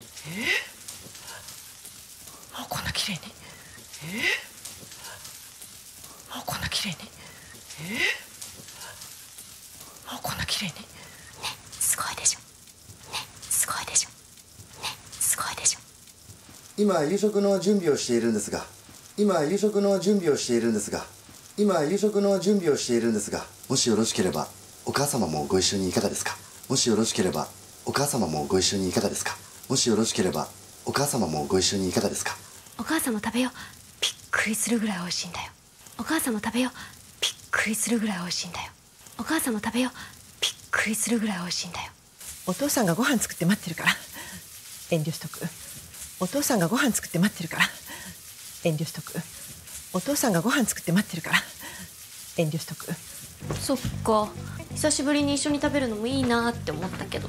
もうこんな綺麗にもうこんな綺麗にもうこんな綺麗にね、すごいでしょね、すごいでしょね、すごいでしょ。今夕食の準備をしているんですが今夕食の準備をしているんですが今夕食の準備をしているんですが、もしよろしければお母様もご一緒にいかがですか。もしよろしければお母様もご一緒にいかがですか。もしよろしければお母様もご一緒にいかがですか。お母さんも食べよう。びっくりするぐらい美味しいんだよ。お母さんも食べよう。びっくりするぐらい美味しいんだよ。お母さんも食べよう。びっくりするぐらい美味しいんだよ。お父さんがご飯作って待ってるから遠慮しとく。お父さんがご飯作って待ってるから遠慮しとく。お父さんがご飯作って待ってるから遠慮しとく。そっか、久しぶりに一緒に食べるのもいいなって思ったけど。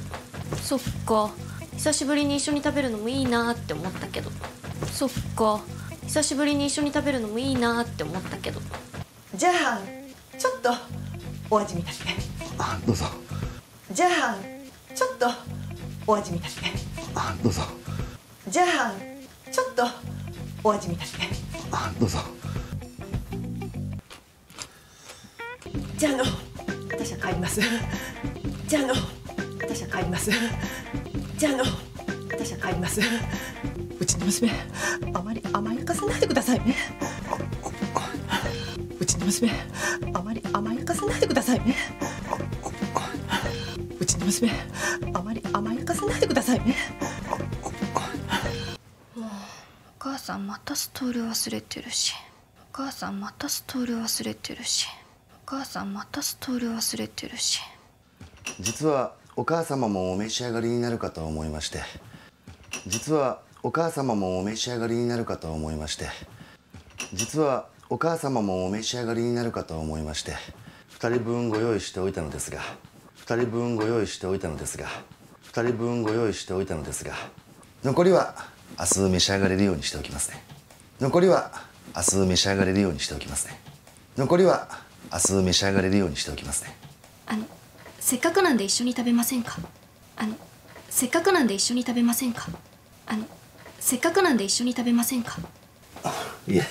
そっか、久しぶりに一緒に食べるのもいいなって思ったけど。そっか、久しぶりに一緒に食べるのもいいなって思ったけど。じゃあちょっとお味見だけ。どうぞ。じゃあちょっとお味見だけ。どうぞ。じゃあちょっとお味見だけ。どうぞ。じゃあ私は帰ります。じゃあ私は帰ります。じゃあ私は帰ります。うちの娘あまり甘やかさないでくださいね。うちの娘あまり甘やかさないでくださいね。うちの娘あまり甘やかさないでくださいね。もうお母さんまたストール忘れてるし、お母さんまたストール忘れてるし、お母さんまたストール忘れてるし。実はお母様もお召し上がりになるかと思いまして、実はお母様もお召し上がりになるかと思いまして、実はお母様もお召し上がりになるかと思いまして、2人分ご用意しておいたのですが、2人分ご用意しておいたのですが、2人分ご用意しておいたのですが、残りは明日召し上がれるようにしておきますね。残りは明日召し上がれるようにしておきますね。残りは明日召し上がれるようにしておきますね。せっかくなんで一緒に食べませんか。せっかくなんで一緒に食べませんか。せっかくなんで一緒に食べませんか。いえ、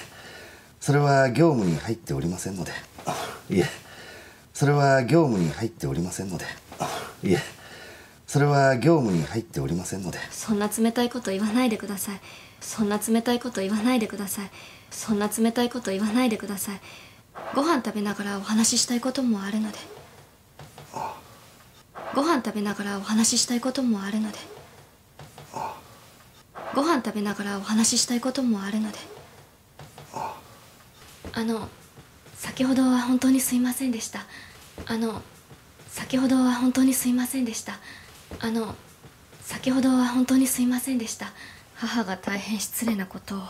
それは業務に入っておりませんので。いえ、それは業務に入っておりませんので。いえ、それは業務に入っておりませんので。そんな冷たいこと言わないでください。そんな冷たいこと言わないでください。そんな冷たいこと言わないでください。ご飯食べながらお話ししたいこともあるので。ご飯食べながらお話ししたいこともあるので。ご飯食べながらお話ししたいこともあるので。先ほどは本当にすいませんでした。先ほどは本当にすいませんでした。先ほどは本当にすいませんでした。母が大変失礼なことを。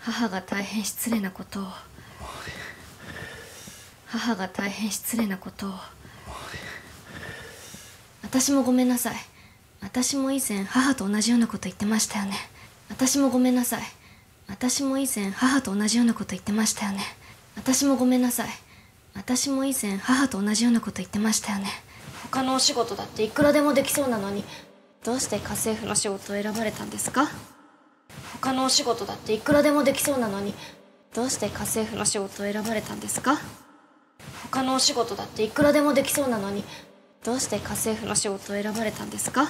母が大変失礼なことを。母が大変失礼なことを。私もごめんなさい。私も以前母と同じようなこと言ってましたよね。私もごめんなさい。私も以前母と同じようなこと言ってましたよね。私もごめんなさい。私も以前母と同じようなこと言ってましたよね。他のお仕事だっていくらでもできそうなのに、どうして家政婦の仕事を選ばれたんですか。他のお仕事だっていくらでもできそうなのに、どうして家政婦の仕事を選ばれたんですか。他のお仕事だっていくらでもできそうなのに、どうして家政婦の仕事を選ばれたんですか。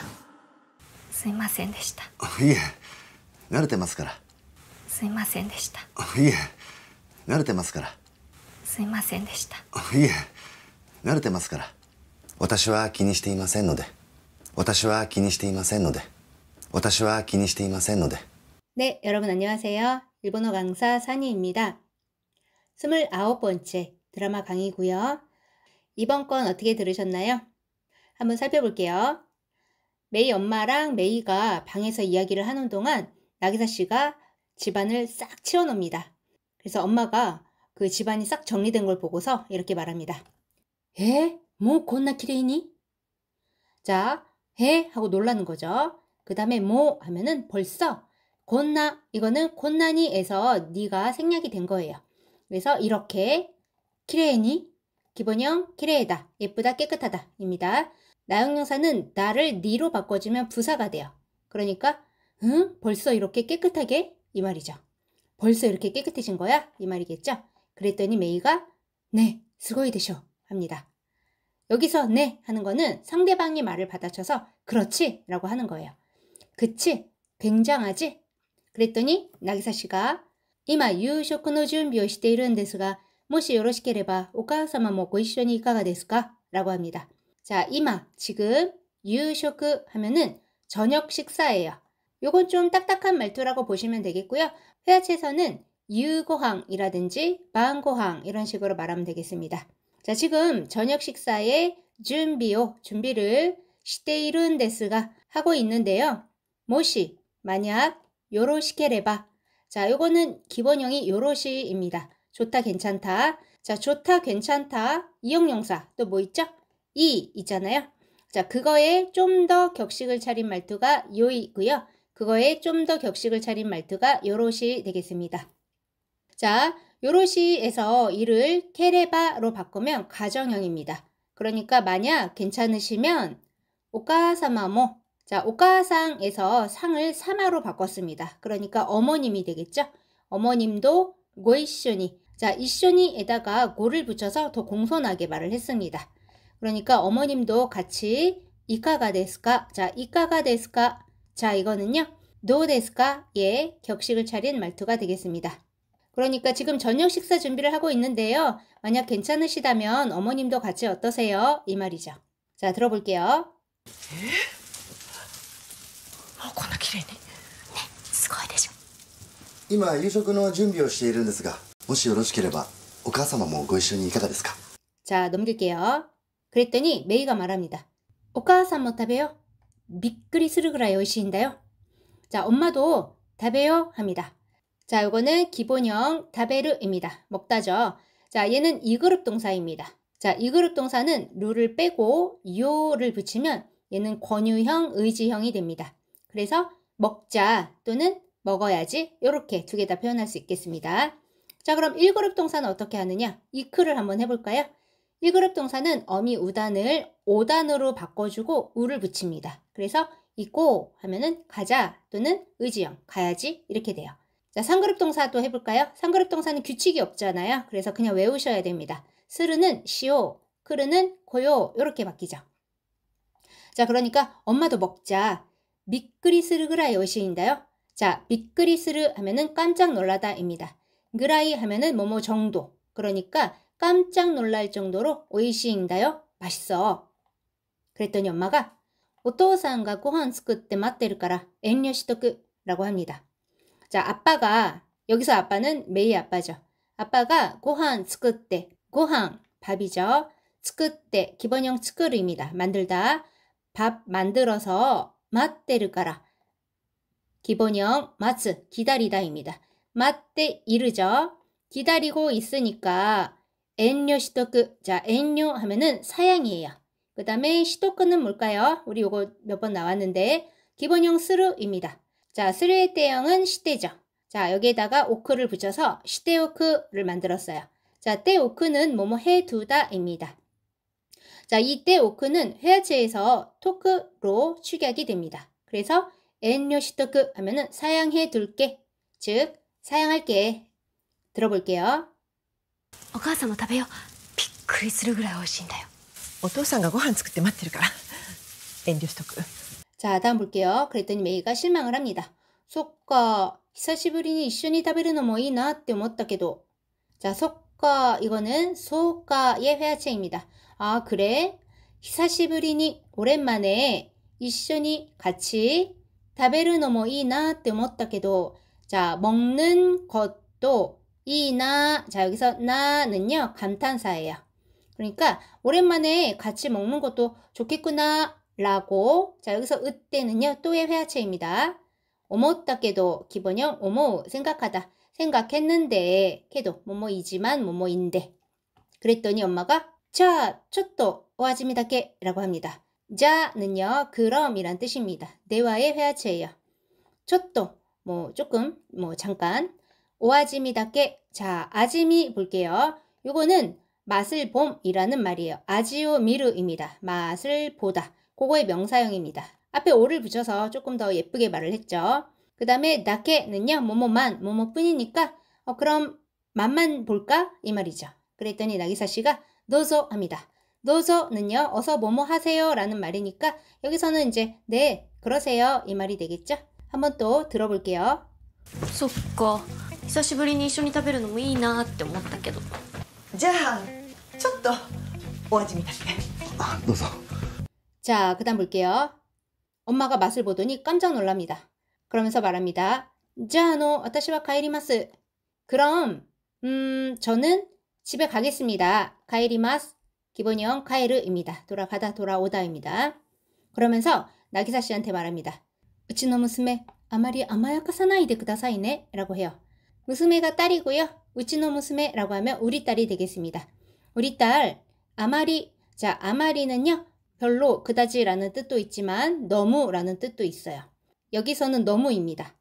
すいませんでした。いえ、慣れてますから。すいませんでした。いえ、慣れてますから。すいませんでした。いえ、慣れてますから。私は気にしていませんので。私は気にしていませんので。私は気にしていませんので。네, 여러분 안녕하세요. 일본어 강사 산이입니다. 29번째 드라마 강의고요. 이번 건 어떻게 들으셨나요? 한번 살펴볼게요. 메이 엄마랑 메이가 방에서 이야기를 하는 동안 나기사 씨가 집안을 싹 치워놉니다. 그래서 엄마가 그 집안이 싹 정리된 걸 보고서 이렇게 말합니다. 에? 뭐 겁나 키레이니? 자, 에? 하고 놀라는 거죠. 그 다음에 뭐 하면은 벌써 곤나, 이거는 곤나니에서 니가 생략이 된 거예요. 그래서 이렇게 키레이니, 기본형 키레이다, 예쁘다, 깨끗하다 입니다. 나형용사는 나를 니로 바꿔주면 부사가 돼요. 그러니까 응? 벌써 이렇게 깨끗하게? 이 말이죠. 벌써 이렇게 깨끗해진 거야? 이 말이겠죠. 그랬더니 메이가 네, 스고이 데쇼 합니다. 여기서 네 하는 거는 상대방이 말을 받아쳐서 그렇지 라고 하는 거예요. 그치? 굉장하지? 그랬더니 나기사 씨가 이마 유쇼쿠노 준비를しているんですがもしよろしければお母様もご一緒にいかがですか? 라고 합니다. 자, 이마, 지금 유쇼크 하면은 저녁 식사예요. 요건 좀 딱딱한 말투라고 보시면 되겠고요. 회화체에서는 유고항이라든지 반고항 이런 식으로 말하면 되겠습니다. 자, 지금 저녁 식사에 준비를しているんですが하고 있는데요. 모시, 만약 요로시케레바. 자, 요거는 기본형이 요로시입니다. 좋다, 괜찮다. 자, 좋다, 괜찮다. 이형용사 또 뭐 있죠? 이 있잖아요. 자, 그거에 좀 더 격식을 차린 말투가 요이고요. 그거에 좀 더 격식을 차린 말투가 요로시 되겠습니다. 자, 요로시에서 이를 케레바로 바꾸면 가정형입니다. 그러니까 만약 괜찮으시면 오카사마모. 자, 오카상에서 상을 사마로 바꿨습니다. 그러니까 어머님이 되겠죠. 어머님도 고이쇼니. 자, 이쇼니에다가 고를 붙여서 더 공손하게 말을 했습니다. 그러니까 어머님도 같이 이카가 데스까? 자, 이카가 데스까? 자, 이거는요. 도 데스까의 격식을 차린 말투가 되겠습니다. 그러니까 지금 저녁 식사 준비를 하고 있는데요. 만약 괜찮으시다면 어머님도 같이 어떠세요? 이 말이죠. 자, 들어볼게요. こんな綺麗に。すごいでしょ。今夕食の準備をしているんですが、もしよろしければお母様もご一緒にいかがですか? 자, 넘길게요. 그랬더니 메이가 말합니다. 오카상も 食べよ. びっくりするぐらい美味しいんだよ. 자, 엄마도 食べよ 합니다. 자, 요거는 기본형 다베르입니다. 먹다죠. 자, 얘는 이그룹 동사입니다. 자, 이그룹 동사는 루를 빼고 요를 붙이면 얘는 권유형, 의지형이 됩니다. 그래서 먹자 또는 먹어야지 이렇게 두 개 다 표현할 수 있겠습니다. 자, 그럼 1그룹 동사는 어떻게 하느냐? 이크를 한번 해볼까요? 1그룹 동사는 어미 우단을 오단으로 바꿔주고 우를 붙입니다. 그래서 있고 하면은 가자 또는 의지형, 가야지 이렇게 돼요. 자, 3그룹 동사도 해볼까요? 3그룹 동사는 규칙이 없잖아요. 그래서 그냥 외우셔야 됩니다. 스르는 시오, 크르는 고요 이렇게 바뀌죠. 자, 그러니까 엄마도 먹자. 미끄리스르 그라이 오이시인다요. 자, 미끄리스르 하면은 깜짝 놀라다입니다. 그라이 하면은 뭐뭐 정도. 그러니까 깜짝 놀랄 정도로 오이시인다요. 맛있어. 그랬더니 엄마가 오토상가 고한 스쿠 때 맞대를 까라 엔료 시토크 라고 합니다. 자, 아빠가 여기서 아빠는 메이 아빠죠. 아빠가 고한 스쿠 때 고한 밥이죠. 스쿠 때 기본형 스쿠르입니다. 만들다. 밥 만들어서 맞대를 까라. 기본형 마츠 기다리다입니다. 맞대 이르죠. 기다리고 있으니까 엔료 시토크. 자, 엔료 하면은 사양이에요. 그 다음에 시토크는 뭘까요? 우리 요거 몇 번 나왔는데 기본형 스르입니다. 자, 스르의 때형은 시대죠. 자, 여기에다가 오크를 붙여서 시대오크를 만들었어요. 자, 때오크는 뭐뭐 해두다입니다. 자, 이 때오크는 회화체에서 토크로 축약이 됩니다. 그래서 엔료 시토크 하면은 사양해 둘게. 즉, 사양할게. 들어볼게요. お母さんも食べよう。びっくりするぐらい美味しいんだよ。お父さんがご飯作って待ってるから遠慮しとく。 자, 다음 볼게요. 그랬더니 메이가 실망을 합니다. そっか、久しぶりに一緒に食べるのもいいなって思ったけど. 자, そっか, 이거는 소까의 회화체입니다. 아, 그래? 久しぶりに 오랜만에 一緒に 같이 食べるのもいいなって思ったけど. 자, 먹는 것도 이나. 자, 여기서 나는요 감탄사예요. 그러니까 오랜만에 같이 먹는 것도 좋겠구나 라고. 자, 여기서 으때는요 또의 회화체입니다. 오모따케도 기본형 오모 생각하다. 생각했는데 걔도 뭐뭐이지만 뭐뭐인데. 그랬더니 엄마가 자, 초또 오아지미다케 라고 합니다. 자는요 그럼이란 뜻입니다. 대화의 회화체예요. 초또 뭐 조금 뭐 잠깐. 오아지미다케. 자, 아지미 볼게요. 요거는 맛을 봄이라는 말이에요. 아지오 미르입니다. 맛을 보다. 그거의 명사형입니다. 앞에 오를 붙여서 조금 더 예쁘게 말을 했죠. 그 다음에 나케는요, 뭐뭐만, 뭐뭐뿐이니까 그럼 맛만 볼까? 이 말이죠. 그랬더니 나기사 씨가 노조 합니다. 노조는요, 어서 뭐뭐 하세요 라는 말이니까 여기서는 이제 네, 그러세요 이 말이 되겠죠? 한번 또 들어볼게요. そっか、久しぶりに一緒に食べるのもいいなって思ったけど。じゃあちょっとお味見だして。あ、どうぞ。 자, 그 다음 볼게요. 엄마가 맛을 보더니 깜짝 놀랍니다. 그러면서 말합니다. 자노, 아타시와 가이리마스. 그럼, 저는 집에 가겠습니다. 가이리마스. 기본형 가에르입니다. 돌아가다, 돌아오다입니다. 그러면서 나기사 씨한테 말합니다. 우치노 무스메, 아마리 아마야카사나이데 쿠다사이네 라고 해요. 무스메가 딸이고요. 우치노 무스메라고 하면 우리 딸이 되겠습니다. 우리 딸, 아마리. 자, 아마리는요. 별로, 그다지라는 뜻도 있지만 너무라는 뜻도 있어요. 여기서는 너무입니다.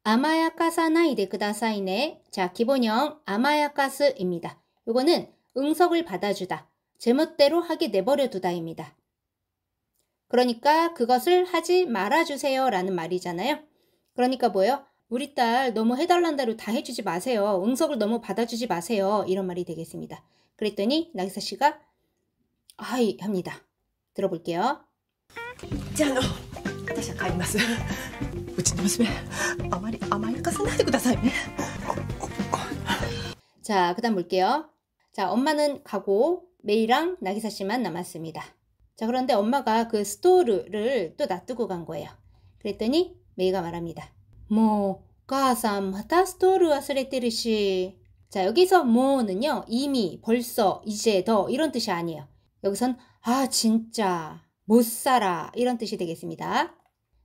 아마야카사나이데 쿠다사이네. 자, 기본형 아마야카스입니다. 요거는 응석을 받아주다, 제멋대로 하게 내버려 두다입니다. 그러니까 그것을 하지 말아주세요 라는 말이잖아요. 그러니까 뭐예요? 우리 딸 너무 해달란 대로 다 해주지 마세요. 응석을 너무 받아주지 마세요. 이런 말이 되겠습니다. 그랬더니 나기사 씨가 아이 합니다. 들어볼게요. じゃあ私は帰ります。うちの娘あまり甘やかさないでくださいね。 자, 그 다음 볼게요. 자, 엄마는 가고 메이랑 나기사 씨만 남았습니다. 자, 그런데 엄마가 그 스토르를 또 놔두고 간 거예요. 그랬더니 메이가 말합니다. 뭐, 가삼 마타 스토르 와스레테르시. 자, 여기서 뭐는요, 이미, 벌써, 이제, 더 이런 뜻이 아니에요. 여기선 아, 진짜 못 살아 이런 뜻이 되겠습니다.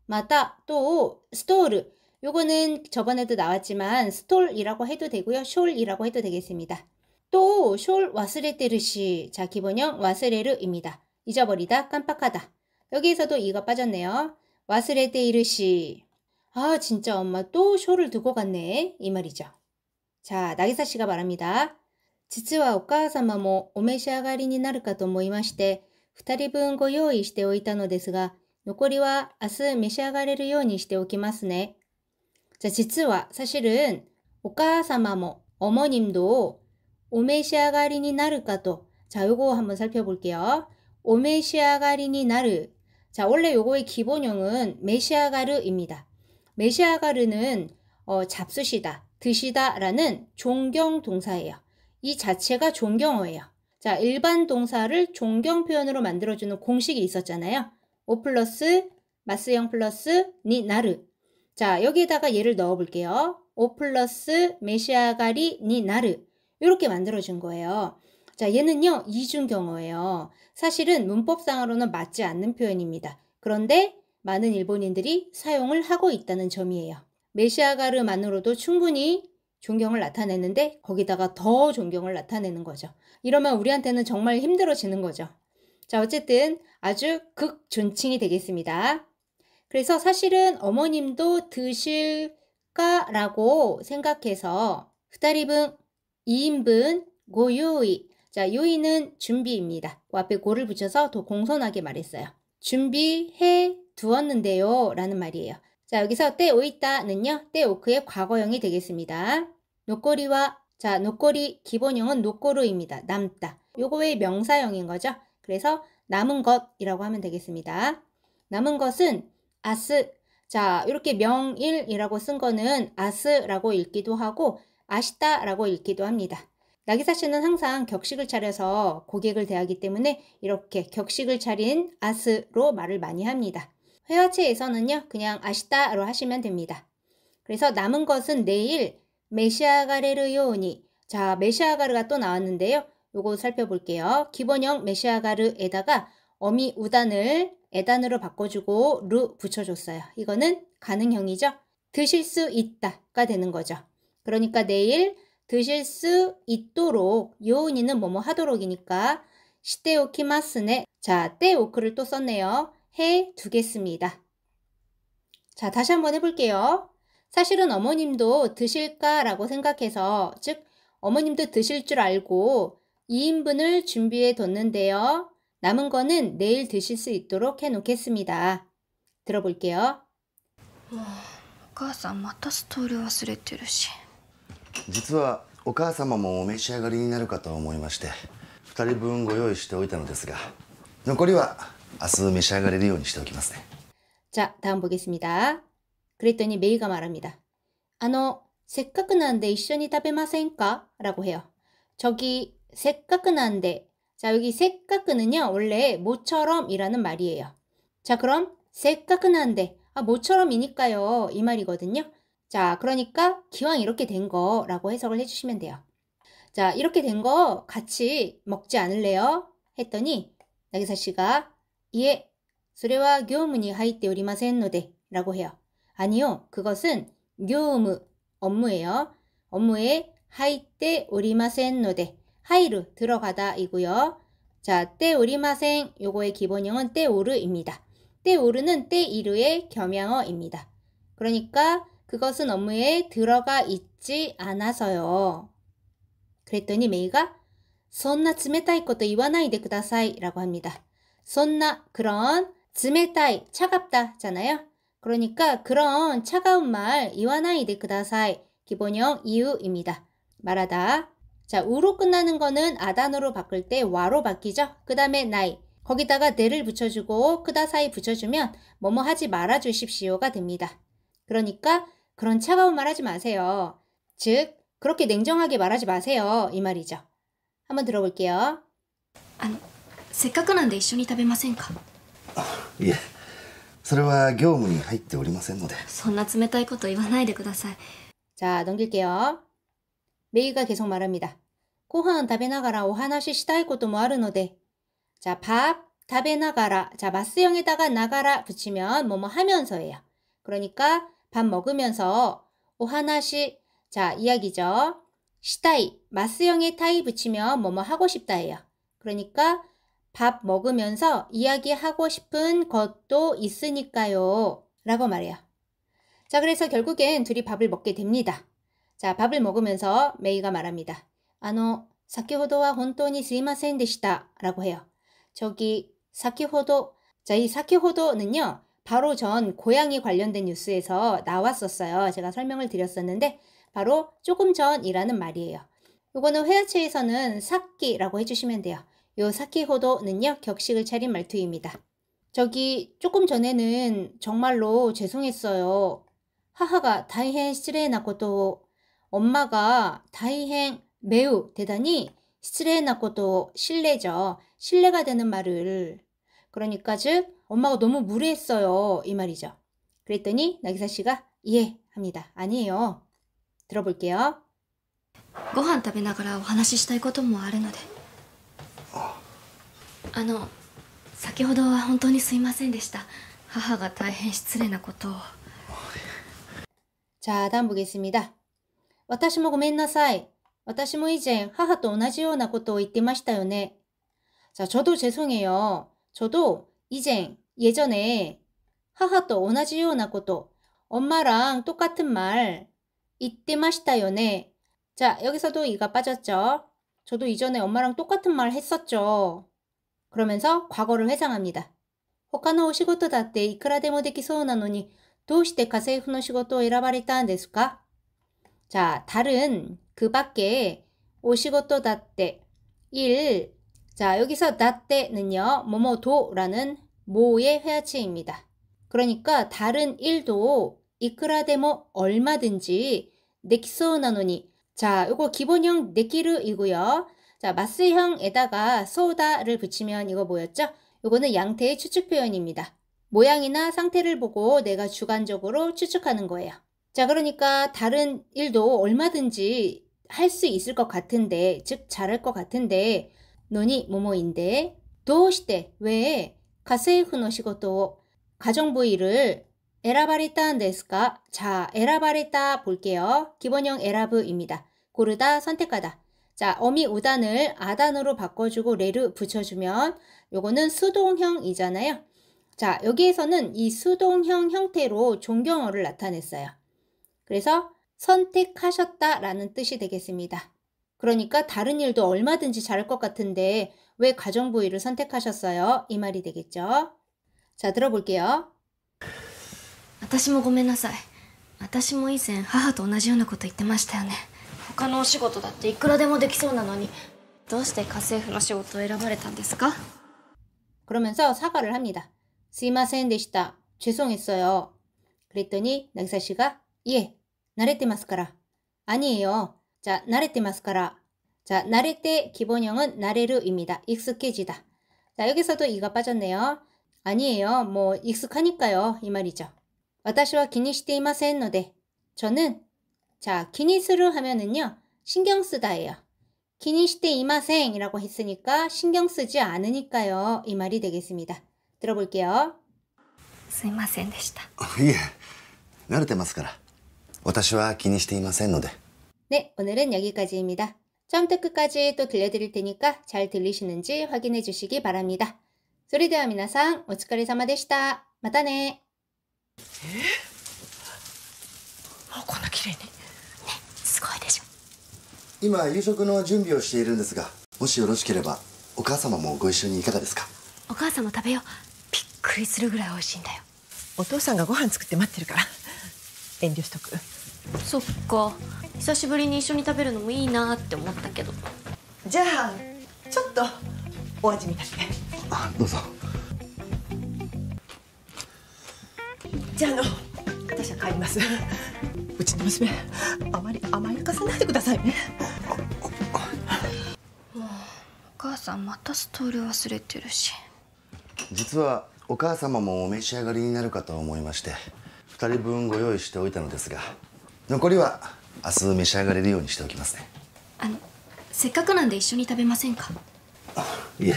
마타, 또 스토르. 요거는 저번에도 나왔지만 스톨이라고 해도 되고요. 숄이라고 해도 되겠습니다. 또 숄 와스레테르시. 자, 기본형 와스레르입니다. 잊어버리다, 깜빡하다. 여기에서도 이가 빠졌네요. 와스레테이르시. 아, 진짜 엄마 또 숄을 두고 갔네 이 말이죠. 자, 나기사 씨가 말합니다. 実はお母様もお召し上がりになるかと思いまして、2人分ご用意しておいたのですが、残りは明日召し上がれるようにしておきますね。 자, 実は 사실은 お母様も 어머님도 お召し上がりになるかと. 자, 요거 한번 살펴볼게요. お召し上がりになる. 자, 원래 요거의 기본형은 메시아가르입니다. 메시아가르는 잡수시다, 드시다라는 존경 동사예요. 이 자체가 존경어예요. 자, 일반 동사를 존경 표현으로 만들어주는 공식이 있었잖아요. 오 플러스, 마스형 플러스, 니, 나르. 자, 여기에다가 얘를 넣어볼게요. 오 플러스, 메시아가리, 니, 나르. 이렇게 만들어준 거예요. 자, 얘는요, 이중경어예요. 사실은 문법상으로는 맞지 않는 표현입니다. 그런데 많은 일본인들이 사용을 하고 있다는 점이에요. 메시아가르만으로도 충분히 존경을 나타내는데 거기다가 더 존경을 나타내는 거죠. 이러면 우리한테는 정말 힘들어지는 거죠. 자, 어쨌든 아주 극존칭이 되겠습니다. 그래서 사실은 어머님도 드실까라고 생각해서 2人分, 2인분, 고요이. 자, 요이는 준비입니다. 그 앞에 고를 붙여서 더 공손하게 말했어요. 준비해 두었는데요 라는 말이에요. 자, 여기서 때 오이따는요, 때 오크의 과거형이 되겠습니다. 노꼬리와, 자, 노꼬리 기본형은 노꼬르입니다. 남다. 요거의 명사형인 거죠. 그래서 남은 것이라고 하면 되겠습니다. 남은 것은 아스. 자, 이렇게 명일이라고 쓴 거는 아스라고 읽기도 하고 아시다라고 읽기도 합니다. 나기사 씨는 항상 격식을 차려서 고객을 대하기 때문에 이렇게 격식을 차린 아스로 말을 많이 합니다. 회화체에서는요, 그냥 아시다로 하시면 됩니다. 그래서 남은 것은 내일 메시아가레르 요니. 자, 메시아가르가 또 나왔는데요. 요거 살펴볼게요. 기본형 메시아가르에다가 어미 우단을 에단으로 바꿔주고 르 붙여줬어요. 이거는 가능형이죠. 드실 수 있다가 되는 거죠. 그러니까 내일 드실 수 있도록 요니는 뭐뭐 하도록이니까 시테오키마스네. 자, 때오크를 또 썼네요. 해 두겠습니다. 자, 다시 한번 해볼게요. 사실은 어머님도 드실까라고 생각해서, 즉 어머님도 드실 줄 알고 2인분을 준비해 뒀는데요. 남은 거는 내일 드실 수 있도록 해놓겠습니다. 들어볼게요. お母さんまたストール忘れてるし。実はお母様もお召し上がりになるかと思いまして2人分ご用意しておいたのですが残りは明日召し上がれるようにしておきますね。 자, 다음 보겠습니다. 그랬더니 메이가 말합니다. せっかくなんで一緒に食べませんか? 라고 해요. 저기せっかくなんで. 자, 여기せっかく는요 원래 모처럼 이라는 말이에요. 자, 그럼せっかくなんで모처럼이니까요 이 말이거든요. 자, 그러니까 기왕 이렇게 된 거라고 해석을 해주시면 돼요. 자, 이렇게 된 거 같이 먹지 않을래요? 했더니 나기사 씨가 예, それは業務に入っておりませんので라고 해요. 아니요, 그것은 교무, 업무예요. 업무에 入っておりませんので하이르, 들어가다 이고요. 자, 때 오리마생, 요거의 기본형은 때 오르입니다. 때 오르는 때 이르의 겸양어입니다. 그러니까 그것은 업무에 들어가 있지 않아서요. 그랬더니 메이가 そんな冷たいこと言わないでください라고 합니다. そんな, 그런, 冷たい, 차갑다 잖아요. 그러니까 그런 차가운 말 言わないでください. 기본형 이유입니다. 말하다. 자, 우로 끝나는 거는 아단으로 바꿀 때 와로 바뀌죠. 그 다음에 나이. 거기다가 내를 붙여주고 그다사이 붙여주면 뭐뭐 하지 말아 주십시오가 됩니다. 그러니까 그런 차가운 말 하지 마세요. 즉, 그렇게 냉정하게 말하지 마세요. 이 말이죠. 한번 들어볼게요. せっかくなんで一緒に食べませんか。いえ、それは業務に入っておりませんので。そんな冷たいこと言わないでください。 자, 넘길게요. 메이가 계속 말합니다. ご飯食べながらお話ししたいこともあるので. 자, 밥, 食べながら. 자, 마스형에다가 나가라 붙이면 뭐뭐 하면서예요. 그러니까 밥 먹으면서 오하나시, 자, 이야기죠. 시타이, 마스형에 타이 붙이면 뭐뭐 하고 싶다예요. 그러니까 밥 먹으면서 이야기하고 싶은 것도 있으니까요. 라고 말해요. 자, 그래서 결국엔 둘이 밥을 먹게 됩니다. 자, 밥을 먹으면서 메이가 말합니다. 先ほどは本当にすいませんでした. 라고 해요. 저기, 先ほど. 자, 이 先ほど는요, 바로 전 고양이 관련된 뉴스에서 나왔었어요. 제가 설명을 드렸었는데, 바로 조금 전이라는 말이에요. 요거는 회화체에서는 사키라고 해주시면 돼요. 요 사키호도는요, 격식을 차린 말투입니다. 저기, 조금 전에는 정말로 죄송했어요. 하하가 다이행 시레나 것도, 엄마가 다이행 매우 대단히 시레나 것도 실례죠. 신뢰가 되는 말을. 그러니까 즉 엄마가 너무 무례했어요. 이 말이죠. 그랬더니 나기사 씨가 예 합니다. 아니에요. 들어볼게요. ご飯食べながらお話ししたいこともあるので。先ほどは本当にすいませんでした。母が大変失礼なことを。 자, 다음 보겠습니다. 私もごめんなさい. 私も以前母と同じようなことを言ってましたよね. 자, 저도 죄송해요. 저도 이젠 예전에 하하또 同じようなこと, 엄마랑 똑같은 말 言ってましたよね. 자, 여기서도 이가 빠졌죠. 저도 이전에 엄마랑 똑같은 말 했었죠. 그러면서 과거를 회상합니다. 他のお仕事だっていくらでもできそうなのにどうして家政婦の仕事を選ばれたんですか? 자, 다른 그 밖에 오시고또 다때 일. 자, 여기서 다때는요, 뭐뭐도라는 모의 회화체입니다. 그러니까 다른 일도 이쿠라데모 얼마든지 네키소나노니. 자, 요거 기본형 네키르이고요. 자, 마스형에다가 소다를 붙이면 이거 뭐였죠? 요거는 양태의 추측 표현입니다. 모양이나 상태를 보고 내가 주관적으로 추측하는 거예요. 자, 그러니까 다른 일도 얼마든지 할 수 있을 것 같은데, 즉 잘할 것 같은데, 노니 모모인데, 도시대 왜 가세이후노 시고토 가정부 일을 에라바리따는 데스까? 자, 에라바리따 볼게요. 기본형 에라브입니다. 고르다, 선택하다. 자, 어미 우단을 아단으로 바꿔주고 레를 붙여주면 요거는 수동형이잖아요. 자, 여기에서는 이 수동형 형태로 존경어를 나타냈어요. 그래서 선택하셨다라는 뜻이 되겠습니다. 그러니까 다른 일도 얼마든지 잘할 것 같은데 왜 가정부위를 선택하셨어요? 이 말이 되겠죠. 자, 들어볼게요. 私もごめんなさい。私も以前母と同じようなこと言ってましたよね。他のお仕事だっていくらでもできそうなのに、どうして家政婦の仕事を選ばれたんですか？ 그러면서 사과를 합니다. 스이마센 데시다. 죄송했어요. 그랬더니 나기사 씨가 예, 나레테마스카라. 아니에요. 자, 나레테마스카라. 자, 나레테 기본형은 나레르입니다. 익숙해지다. 자, 여기서도 이가 빠졌네요. 아니에요. 뭐 익숙하니까요. 이 말이죠. 와타시와 기니시테 이마센 노데. 저는 자, 기니스루 하면은요. 신경 쓰다예요. 기니시테 이마센 이라고 했으니까 신경 쓰지 않으니까요. 이 말이 되겠습니다. 들어볼게요. すいませんでした。いえ、慣れてますから。私は気にしていませんので。 네, 오늘은 여기까지입니다. 처음부터 끝까지 또 들려드릴 테니까 잘 들리시는지 확인해 주시기 바랍니다. それでは皆さん、お疲れ様でした。またね。もうこんな綺麗に。すごいでしょ。今夕食の準備をしているんですが、もしよろしければお母様もご一緒にいかがですか？お母さんも食べよう。びっくりするぐらい美味しいんだよ。お父さんがご飯作って待ってるから遠慮しとく。そっか。久しぶりに一緒に食べるのもいいなって思ったけど。じゃあちょっとお味見だけ。あ、どうぞ。じゃあ私は帰ります。うちの娘あまり甘やかさないでくださいね。お母さんまたストール忘れてるし。実はお母様もお召し上がりになるかと思いまして2人分ご用意しておいたのですが、残りは明日召し上がれるようにしておきますね。せっかくなんで一緒に食べませんか？いえ、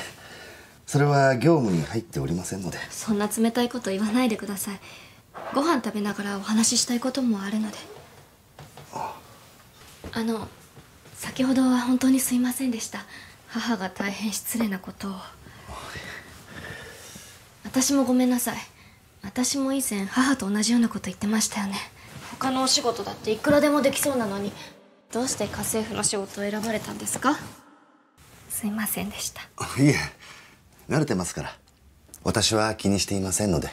それは業務に入っておりませんので。そんな冷たいこと言わないでください。ご飯食べながらお話ししたいこともあるので。先ほどは本当にすいませんでした。母が大変失礼なことを。私もごめんなさい。私も以前母と同じようなこと言ってましたよね。他のお仕事だっていくらでもできそうなのに、どうして家政婦の仕事を選ばれたんですか？すいませんでした。いえ、慣れてますから。私は気にしていませんので。